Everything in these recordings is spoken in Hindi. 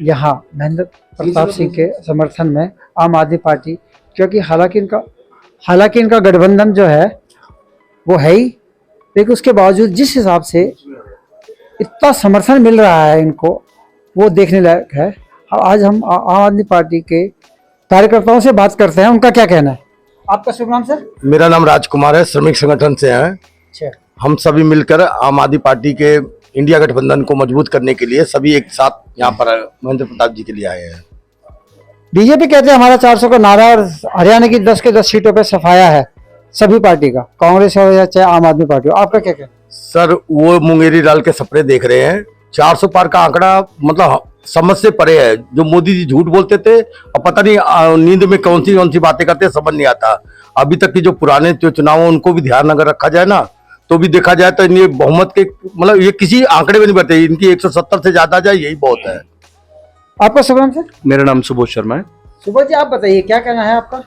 यहाँ महेंद्र प्रताप सिंह के समर्थन में आम आदमी पार्टी, क्योंकि हालांकि इनका गठबंधन जो है वो है ही, लेकिन उसके बावजूद जिस हिसाब से इतना समर्थन मिल रहा है इनको, वो देखने लायक है। आज हम आम आदमी पार्टी के कार्यकर्ताओं से बात करते हैं, उनका क्या कहना है। आपका शुभ नाम सर? मेरा नाम राजकुमार है, श्रमिक संगठन से हैं। अच्छा, हम सभी मिलकर आम आदमी पार्टी के इंडिया गठबंधन को मजबूत करने के लिए सभी एक साथ यहाँ पर महेंद्र प्रताप जी के लिए आए हैं। बीजेपी कहते हैं हमारा 400 का नारा, और हरियाणा की 10 के 10 सीटों पे सफाया है सभी पार्टी का, कांग्रेस हो या चाहे आम आदमी पार्टी हो। आपका क्या कहना? सर, वो मुंगेरी डाल के सपने देख रहे हैं। 400 पार का आंकड़ा मतलब समझ से परे है। जो मोदी जी झूठ बोलते थे और पता नहीं नींद में कौन सी बातें करते, समझ नहीं आता। अभी तक की जो पुराने चुनाव है उनको भी ध्यान अगर रखा जाए ना, तो भी देखा जाए तो इनके बहुमत के मतलब ये किसी आंकड़े में नहीं बताइए, इनकी 170 से ज्यादा जाए यही बहुत है। आपका शुभ नाम सर? मेरा नाम सुबोध शर्मा है। सुबोध जी, आप बताइए क्या कहना है आपका?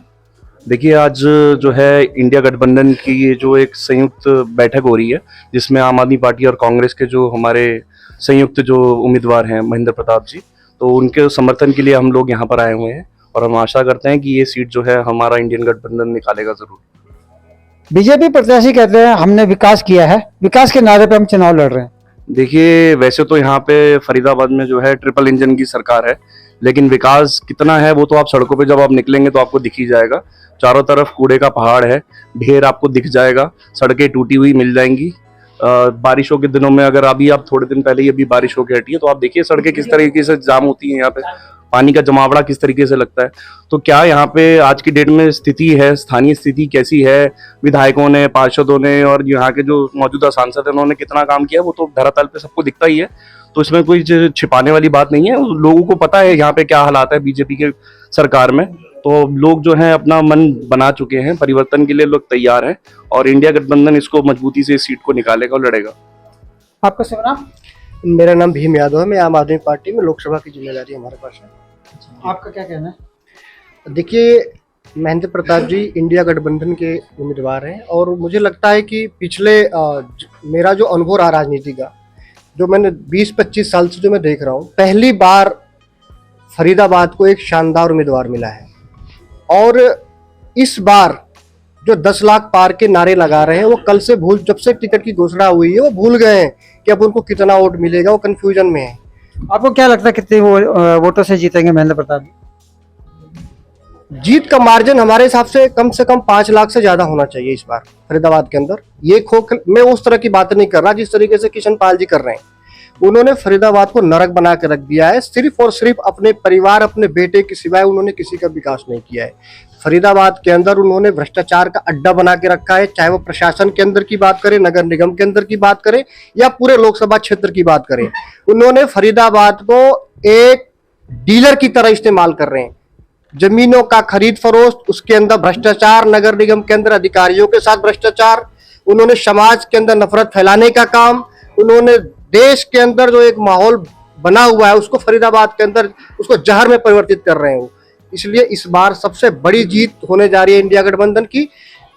देखिए, आज जो है इंडिया गठबंधन की ये जो एक संयुक्त बैठक हो रही है, जिसमें आम आदमी पार्टी और कांग्रेस के जो हमारे संयुक्त जो उम्मीदवार हैं महेंद्र प्रताप जी, तो उनके समर्थन के लिए हम लोग यहाँ पर आए हुए हैं और हम आशा करते हैं कि ये सीट जो है हमारा इंडियन गठबंधन निकालेगा जरूर। बीजेपी प्रत्याशी कहते हैं हमने विकास किया है, विकास के नारे पे हम चुनाव लड़ रहे हैं। देखिए, वैसे तो यहाँ पे फरीदाबाद में जो है ट्रिपल इंजन की सरकार है, लेकिन विकास कितना है वो तो आप सड़कों पे जब आप निकलेंगे तो आपको दिख ही जाएगा। चारों तरफ कूड़े का पहाड़ है, ढेर आपको दिख जाएगा, सड़कें टूटी हुई मिल जाएंगी। बारिशों के दिनों में अगर अभी आप थोड़े दिन पहले ही अभी बारिश होकर हटी है तो आप देखिए सड़कें किस तरीके से जाम होती हैं, यहाँ पे पानी का जमावड़ा किस तरीके से लगता है। तो क्या यहाँ पे आज की डेट में स्थिति है, स्थानीय स्थिति कैसी है, विधायकों ने, पार्षदों ने और यहाँ के जो मौजूदा सांसद हैं उन्होंने कितना काम किया, वो तो धरातल पे सबको दिखता ही है। तो इसमें कोई छिपाने वाली बात नहीं है, लोगों को पता है यहाँ पे क्या हालात है बीजेपी के सरकार में। तो लोग जो हैं अपना मन बना चुके हैं, परिवर्तन के लिए लोग तैयार हैं और इंडिया गठबंधन इसको मजबूती से इस सीट को निकालेगा और लड़ेगा। आपका शुभ नाम? मेरा नाम भीम यादव है। मैं आम आदमी पार्टी में लोकसभा की जिम्मेदारी हमारे पास है। आपका क्या कहना है? देखिए, महेंद्र प्रताप जी इंडिया गठबंधन के उम्मीदवार हैं और मुझे लगता है कि पिछले मेरा जो अनुभव रहा राजनीति का, जो मैंने 20-25 साल से जो मैं देख रहा हूँ, पहली बार फरीदाबाद को एक शानदार उम्मीदवार मिला है। और इस बार जो 10 लाख पार के नारे लगा रहे हैं वो कल से जब से टिकट की घोषणा हुई है वो भूल गए हैं कि अब उनको कितना वोट मिलेगा, वो कंफ्यूजन में है। आपको क्या लगता है कितने वोटों से जीतेंगे महेंद्र प्रताप? जीत का मार्जिन हमारे हिसाब से कम 5 लाख से ज्यादा होना चाहिए इस बार फरीदाबाद के अंदर। ये मैं उस तरह की बात नहीं कर रहा जिस तरीके से किशन पाल जी कर रहे हैं। उन्होंने फरीदाबाद को नरक बना के रख दिया है। सिर्फ और सिर्फ अपने परिवार, अपने बेटे के सिवाय उन्होंने किसी का विकास नहीं किया है। फरीदाबाद के अंदर उन्होंने भ्रष्टाचार का अड्डा बना के रखा है, चाहे वो प्रशासन के अंदर की बात करें, नगर निगम के अंदर की बात करें या पूरे लोकसभा क्षेत्र की बात करें। उन्होंने फरीदाबाद को एक डीलर की तरह इस्तेमाल कर रहे हैं। जमीनों का खरीद फरोख्त, उसके अंदर भ्रष्टाचार, नगर निगम के अंदर अधिकारियों के साथ भ्रष्टाचार, उन्होंने समाज के अंदर नफरत फैलाने का काम, उन्होंने देश के अंदर जो एक माहौल बना हुआ है उसको फरीदाबाद के अंदर उसको जहर में परिवर्तित कर रहे हैं। इसलिए इस बार सबसे बड़ी जीत होने जा रही है इंडिया गठबंधन की।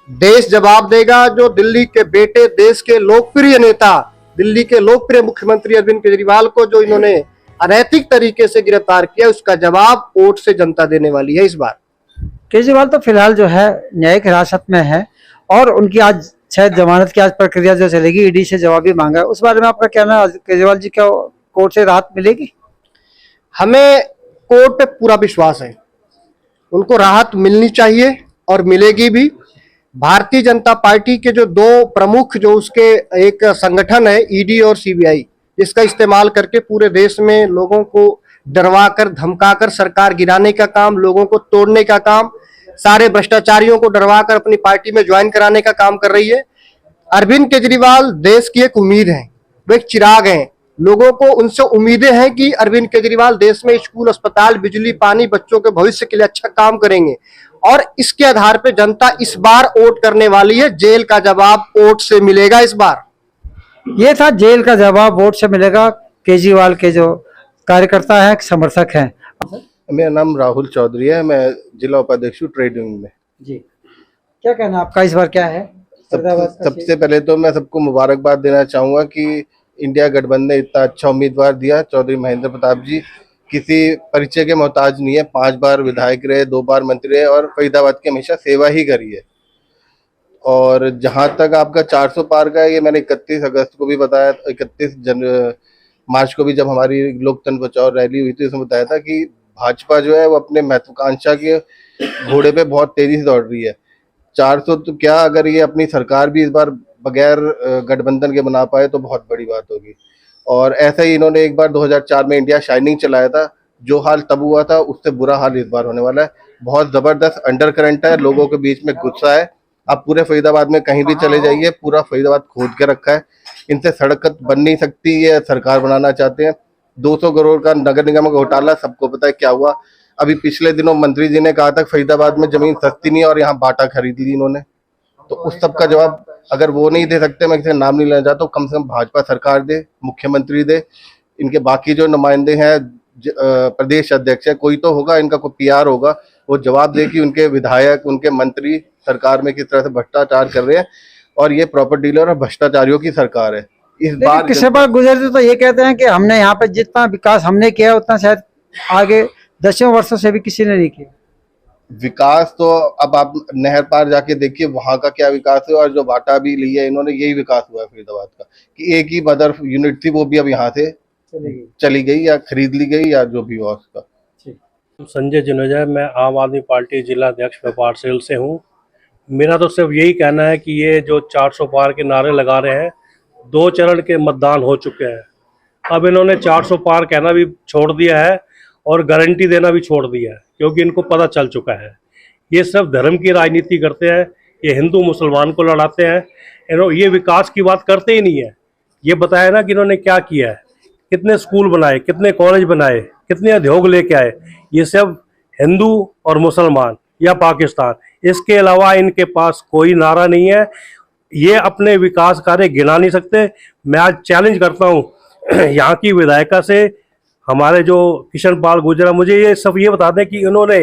देश जवाब देगा। जो दिल्ली के बेटे, देश के लोकप्रिय नेता, दिल्ली के लोकप्रिय मुख्यमंत्री अरविंद केजरीवाल को जो इन्होंने अनैतिक तरीके से गिरफ्तार किया, उसका जवाब वोट से जनता देने वाली है इस बार। केजरीवाल तो फिलहाल जो है न्यायिक हिरासत में है और उनकी आज शायद जमानत की आज प्रक्रिया जो चलेगी, ईडी से जवाब भी मांगा है। उस बारे में आपका कहना है, केजरीवाल जी को कोर्ट से राहत मिलेगी? हमें कोर्ट पे पूरा विश्वास है, उनको राहत मिलनी चाहिए और मिलेगी भी। भारतीय जनता पार्टी के जो 2 प्रमुख जो उसके एक संगठन है ईडी और सीबीआई, जिसका इस्तेमाल करके पूरे देश में लोगों को डरवाकर, धमकाकर सरकार गिराने का काम, लोगों को तोड़ने का काम, सारे भ्रष्टाचारियों को डरवाकर अपनी पार्टी में ज्वाइन कराने का काम कर रही है। अरविंद केजरीवाल देश की एक उम्मीद है, वो एक चिराग हैं। लोगों को उनसे उम्मीदें हैं कि अरविंद केजरीवाल देश में स्कूल, अस्पताल, बिजली, पानी, बच्चों के भविष्य के लिए अच्छा काम करेंगे और इसके आधार पर जनता इस बार वोट करने वाली है। जेल का जवाब वोट से मिलेगा इस बार। ये था, जेल का जवाब वोट से मिलेगा। केजरीवाल के जो कार्यकर्ता है, समर्थक हैं। मेरा नाम राहुल चौधरी है, मैं जिला उपाध्यक्ष हूँ ट्रेड यूनियन में। जी, क्या कहना आपका इस बार क्या है? सबसे पहले तो मैं सबको मुबारकबाद देना चाहूंगा कि इंडिया गठबंधन ने इतना अच्छा उम्मीदवार दिया, चौधरी महेंद्र प्रताप जी। किसी परिचय के मोहताज नहीं है। 5 बार विधायक रहे, 2 बार मंत्री रहे और फरीदाबाद की हमेशा सेवा ही करी है। और जहां तक आपका 400 पार का है, ये मैंने 31 अगस्त को भी बताया, 31 मार्च को भी जब हमारी लोकतंत्र बचाओ रैली हुई थी उसमें बताया था कि भाजपा जो है वो अपने महत्वाकांक्षा के घोड़े पे बहुत तेजी से दौड़ रही है। 400 तो क्या, अगर ये अपनी सरकार भी इस बार बगैर गठबंधन के बना पाए तो बहुत बड़ी बात होगी। और ऐसा ही इन्होंने एक बार 2004 में इंडिया शाइनिंग चलाया था, जो हाल तब हुआ था उससे बुरा हाल इस बार होने वाला है। बहुत जबरदस्त अंडर करंट है, लोगों के बीच में गुस्सा है। आप पूरे फरीदाबाद में कहीं भी चले जाइए, पूरा फरीदाबाद खोद के रखा है। इनसे सड़क बन नहीं सकती, ये सरकार बनाना चाहते हैं। 200 करोड़ का नगर निगम का घोटाला, सबको पता है क्या हुआ। अभी पिछले दिनों मंत्री जी ने कहा था फरीदाबाद में जमीन सस्ती नहीं है और यहाँ बाटा खरीद ली इन्होंने। तो उस सब का जवाब अगर वो नहीं दे सकते, मैं किसी का नाम नहीं लेना चाहता, तो कम से कम भाजपा सरकार दे, मुख्यमंत्री दे, इनके बाकी जो नुमाइंदे हैं, प्रदेश अध्यक्ष है, कोई तो होगा, इनका कोई पीआर होगा, वो जवाब दे कि उनके विधायक, उनके मंत्री सरकार में किस तरह से भ्रष्टाचार कर रहे हैं। और ये प्रॉपर्टी डीलर और भ्रष्टाचारियों की सरकार है। इस बार किसी बार गुजरते तो ये कहते हैं कि हमने यहाँ पे जितना विकास हमने किया उतना शायद आगे 10 वर्षों से भी किसी ने नहीं किया। विकास तो अब आप नहर पार जाके देखिए वहां का क्या विकास है, और जो बाटा भी ली है इन्होंने, यही विकास हुआ है फरीदाबाद का कि एक ही मदर यूनिट थी, वो भी अब यहाँ से चली गई या खरीद ली गई या जो भी हुआ उसका। संजय जुनेजा, मैं आम आदमी पार्टी जिला अध्यक्ष व्यापार सेल से हूँ। मेरा तो सिर्फ यही कहना है कि ये जो 400 पार के नारे लगा रहे हैं, 2 चरण के मतदान हो चुके हैं। अब इन्होंने 400 पार कहना भी छोड़ दिया है और गारंटी देना भी छोड़ दिया है, क्योंकि इनको पता चल चुका है ये सिर्फ धर्म की राजनीति करते हैं। ये हिंदू मुसलमान को लड़ाते हैं, ये विकास की बात करते ही नहीं है। ये बताया ना कि इन्होंने क्या किया है, कितने स्कूल बनाए, कितने कॉलेज बनाए, कितने उद्योग लेके आए। ये सब हिंदू और मुसलमान या पाकिस्तान, इसके अलावा इनके पास कोई नारा नहीं है। ये अपने विकास कार्य गिना नहीं सकते। मैं आज चैलेंज करता हूँ यहाँ की विधायिका से, हमारे जो किशन पाल गुर्जर, मुझे ये सब ये बता दें कि इन्होंने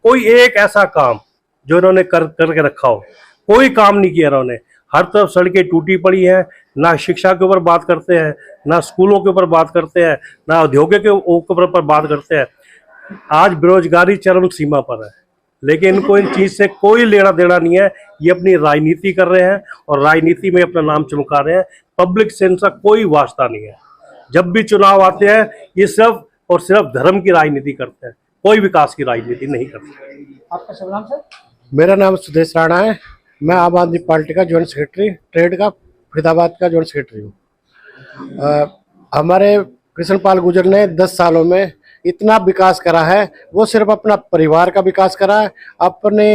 कोई एक ऐसा काम जो इन्होंने करके रखा हो, कोई काम नहीं किया इन्होंने। हर तरफ सड़कें टूटी पड़ी हैं, ना शिक्षा के ऊपर बात करते हैं, ना स्कूलों के ऊपर बात करते हैं, ना उद्योगों के ऊपर बात करते हैं। आज बेरोजगारी चरम सीमा पर है, लेकिन इनको इन चीज से कोई लेना देना नहीं है। ये अपनी राजनीति कर रहे हैं और राजनीति में अपना नाम चमका रहे हैं। पब्लिक से इनका कोई वास्ता नहीं है। जब भी चुनाव आते हैं ये सिर्फ और सिर्फ धर्म की राजनीति करते हैं, कोई विकास की राजनीति नहीं करते। आपका शुभ नाम सर? मेरा नाम सुदेश राणा है। मैं आम आदमी पार्टी का जॉइंट सेक्रेटरी, ट्रेड का फरीदाबाद का जॉइंट सेक्रेटरी हूँ। हमारे कृष्ण पाल गुर्जर ने 10 सालों में इतना विकास करा है। वो सिर्फ अपना परिवार का विकास करा है, अपने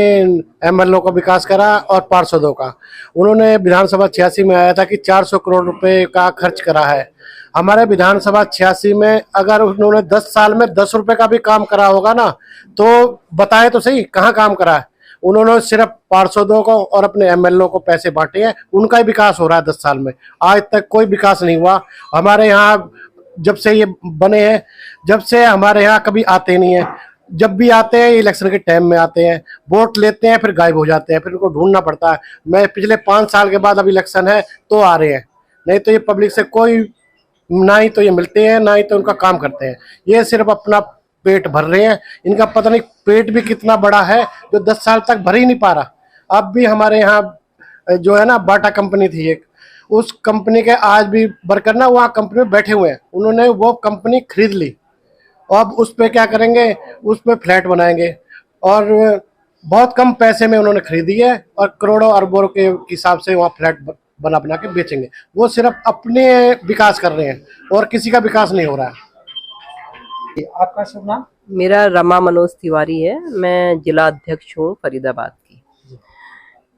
एमएलओ का विकास करा और पार्षदों का। उन्होंने विधानसभा 86 में आया था कि 400 करोड़ रुपए का खर्च करा है। हमारे विधानसभा 86 में अगर उन्होंने 10 साल में 10 रुपए का भी काम करा होगा ना, तो बताए तो सही कहाँ काम करा है। उन्होंने सिर्फ पार्षदों को और अपने एमएलओ को पैसे बांटे हैं, उनका ही विकास हो रहा है 10 साल में। आज तक कोई विकास नहीं हुआ। हमारे यहाँ जब से ये बने हैं, जब से हमारे यहाँ कभी आते नहीं है। जब भी आते हैं इलेक्शन के टाइम में आते हैं, वोट लेते हैं, फिर गायब हो जाते हैं, फिर उनको ढूंढना पड़ता है। मैं पिछले 5 साल के बाद अब इलेक्शन है तो आ रहे हैं, नहीं तो ये पब्लिक से कोई, ना ही तो ये मिलते हैं, ना ही तो उनका काम करते हैं। ये सिर्फ अपना पेट भर रहे हैं। इनका पता नहीं पेट भी कितना बड़ा है जो 10 साल तक भर ही नहीं पा रहा। अब भी हमारे यहाँ जो है ना बाटा कंपनी थी एक, उस कंपनी के आज भी वर्कर ना वहाँ कंपनी में बैठे हुए हैं। उन्होंने वो कंपनी खरीद ली, अब उस पे क्या करेंगे, उस पे फ्लैट बनाएंगे और बहुत कम पैसे में उन्होंने खरीदी है और करोड़ों अरबों के हिसाब से वहाँ फ्लैट बना बना के बेचेंगे। वो सिर्फ अपने विकास कर रहे हैं और किसी का विकास नहीं हो रहा है। आपका शुभ नाम? मेरा रमा मनोज तिवारी है। मैं जिला अध्यक्ष हूँ फरीदाबाद की।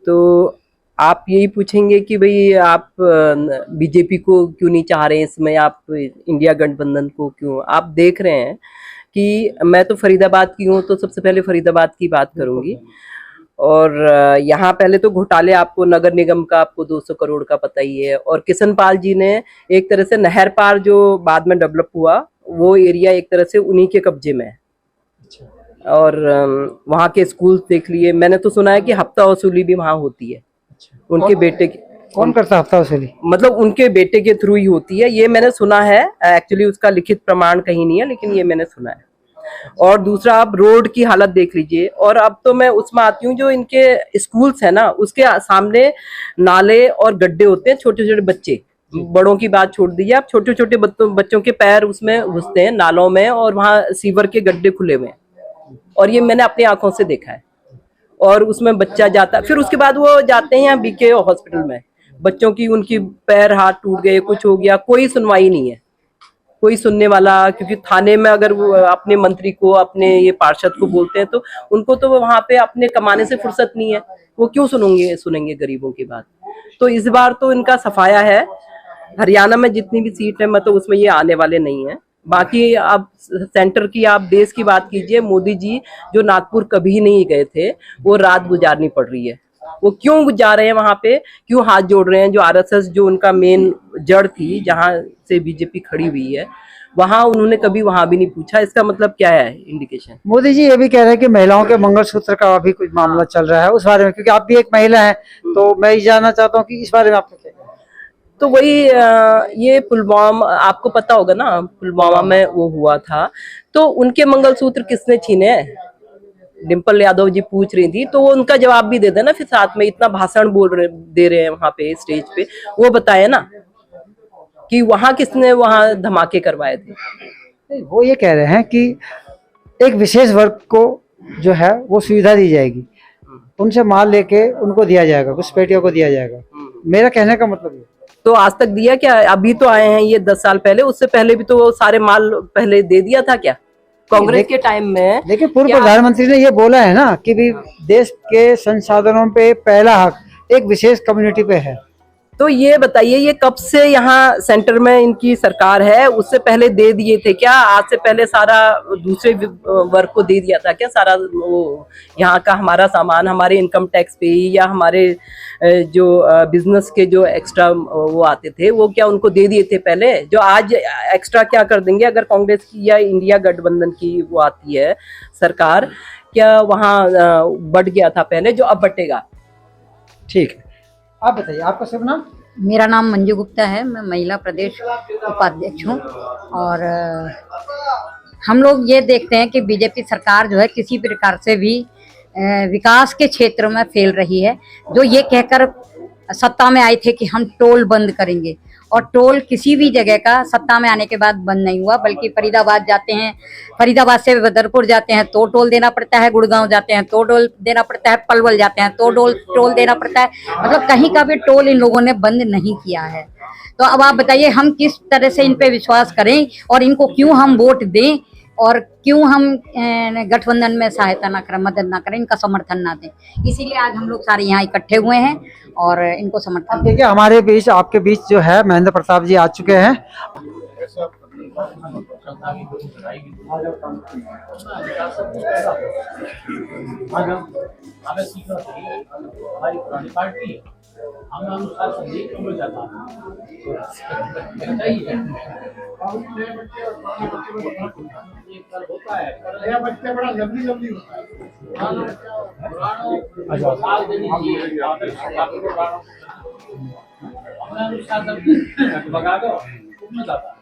तो आप यही पूछेंगे कि भाई आप बीजेपी को क्यों नहीं चाह रहे हैं इस समय, आप इंडिया गठबंधन को क्यों? आप देख रहे हैं कि मैं तो फरीदाबाद की हूँ, तो सबसे पहले फरीदाबाद की बात करूंगी। और यहाँ पहले तो घोटाले, आपको नगर निगम का आपको 200 करोड़ का पता ही है। और किशन पाल जी ने एक तरह से नहर पार जो बाद में डेवलप हुआ, वो एरिया एक तरह से उन्हीं के कब्जे में है। और वहाँ के स्कूल देख लिए। मैंने तो सुना है कि हफ्ता वसूली भी वहाँ होती है। उनके बेटे की कौन करता है हफ्ता वसूली? मतलब उनके बेटे के थ्रू ही होती है, ये मैंने सुना है। एक्चुअली उसका लिखित प्रमाण कहीं नहीं है, लेकिन ये मैंने सुना है। और दूसरा, आप रोड की हालत देख लीजिए। और अब तो मैं उसमें आती हूँ, जो इनके स्कूल्स है ना, उसके सामने नाले और गड्ढे होते हैं। छोटे छोटे बच्चे, बड़ों की बात छोड़ दीजिए, आप छोटे छोटे बच्चों के पैर उसमें घुसते हैं नालों में, और वहां सीवर के गड्ढे खुले हुए हैं। और ये मैंने अपनी आंखों से देखा है। और उसमें बच्चा जाता, फिर उसके बाद वो जाते हैं बीके हॉस्पिटल में, बच्चों की उनकी पैर हाथ टूट गए, कुछ हो गया, कोई सुनवाई नहीं है, कोई सुनने वाला। क्योंकि थाने में अगर वो अपने मंत्री को, अपने ये पार्षद को बोलते हैं, तो उनको तो वहां पे अपने कमाने से फुर्सत नहीं है, वो क्यों सुनेंगे गरीबों की बात। तो इस बार तो इनका सफाया है। हरियाणा में जितनी भी सीट है, मतलब उसमें ये आने वाले नहीं है। बाकी आप सेंटर की, आप देश की बात कीजिए, मोदी जी जो नागपुर कभी नहीं गए थे, वो रात गुजारनी पड़ रही है। वो क्यों जा रहे हैं वहां पे, क्यों हाथ जोड़ रहे हैं? जो आरएसएस, जो उनका मेन जड़ थी, जहां से बीजेपी खड़ी हुई है, वहां उन्होंने कभी वहां भी नहीं पूछा। इसका मतलब क्या है इंडिकेशन? मोदी जी ये भी कह रहे हैं कि महिलाओं के मंगलसूत्र का अभी कुछ मामला चल रहा है, उस बारे में, क्योंकि आप भी एक महिला हैं, तो मैं ये जानना चाहता हूँ कि इस बारे में आपको क्या? तो वही ये पुलवामा, आपको पता होगा ना, पुलवामा में वो हुआ था, तो उनके मंगलसूत्र किसने छीने? डिम्पल यादव जी पूछ रही थी, तो वो उनका जवाब भी दे देना फिर साथ में। इतना भाषण दे रहे हैं वहां पे स्टेज पे, वो बताए ना कि वहां किसने वहां धमाके करवाए थे। नहीं, वो ये कह रहे हैं कि एक विशेष वर्ग को जो है वो सुविधा दी जाएगी, उनसे माल लेके उनको दिया जाएगा, कुछ पेटियों को दिया जाएगा। मेरा कहने का मतलब ये। तो आज तक दिया क्या? अभी तो आए हैं ये 10 साल पहले, उससे पहले भी तो वो सारे माल पहले दे दिया था क्या कांग्रेस के टाइम में? लेकिन पूर्व प्रधानमंत्री ने ये बोला है ना कि भी देश के संसाधनों पे पहला हक एक विशेष कम्युनिटी पे है। तो ये बताइए, ये कब से यहाँ सेंटर में इनकी सरकार है? उससे पहले दे दिए थे क्या? आज से पहले सारा दूसरे वर्ग को दे दिया था क्या सारा? वो यहाँ का हमारा सामान हमारे इनकम टैक्स पे ही, या हमारे जो बिजनेस के जो एक्स्ट्रा वो आते थे, वो क्या उनको दे दिए थे पहले? जो आज एक्स्ट्रा क्या कर देंगे अगर कांग्रेस की या इंडिया गठबंधन की वो आती है सरकार, क्या वहाँ बढ़ गया था पहले जो अब बटेगा? ठीक है, आप बताइए, आपका शुभ नाम? मेरा नाम मंजू गुप्ता है, मैं महिला प्रदेश उपाध्यक्ष हूँ। और हम लोग ये देखते हैं कि बीजेपी सरकार जो है किसी प्रकार से भी विकास के क्षेत्र में फेल रही है। जो ये कहकर सत्ता में आए थे कि हम टोल बंद करेंगे, और टोल किसी भी जगह का सत्ता में आने के बाद बंद नहीं हुआ, बल्कि फरीदाबाद जाते हैं, फरीदाबाद से बदरपुर जाते हैं तो टोल देना पड़ता है, गुड़गांव जाते हैं तो टोल देना पड़ता है, पलवल जाते हैं तो टोल देना पड़ता है। मतलब कहीं का भी टोल इन लोगों ने बंद नहीं किया है। तो अब आप बताइए हम किस तरह से इन पे विश्वास करें, और इनको क्यों हम वोट दें, और क्यों हम गठबंधन में सहायता ना करें, मदद ना करें, इनका समर्थन ना दें। इसीलिए आज हम लोग सारे यहाँ इकट्ठे हुए हैं और इनको समर्थन। देखिए, हमारे बीच, आपके बीच जो है महेंद्र प्रताप जी आ चुके हैं। हमारी पुरानी पार्टी है, हम अनुसार संदेश को जाता होता है, नया बच्चे बड़ा जल्दी होता है। हमें अनुसार भगा दो में जाता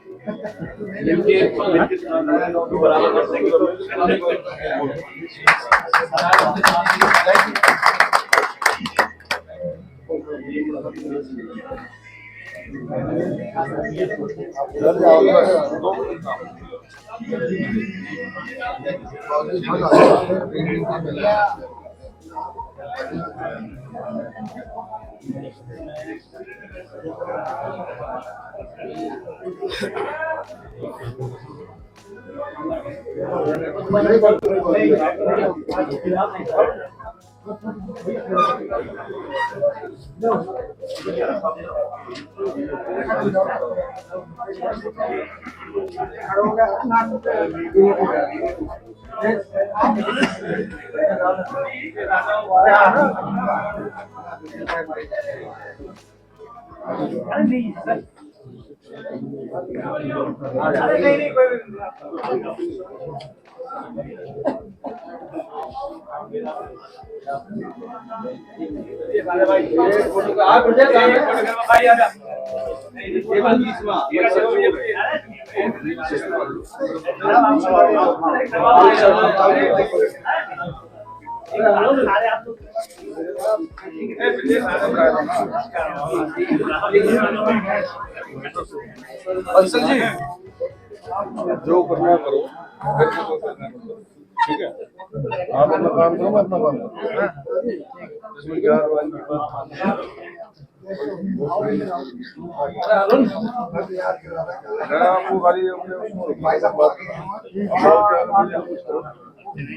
बंसल जी जो करना है करो, ठीक है। आप अपना काम करो, मैं अपना काम करूँ। इसमें क्या आपको गाड़ी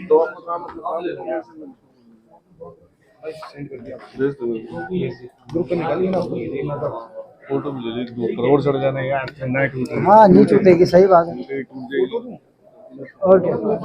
तो आपको काम ग्रुप पे निकालिए ना, फोटो भी ले लीजिए। 2 करोड़ चढ़ जाने यार, चेन्नई टूट हाँ नहीं टूटेगी, सही बात है। और क्या बढ़िया।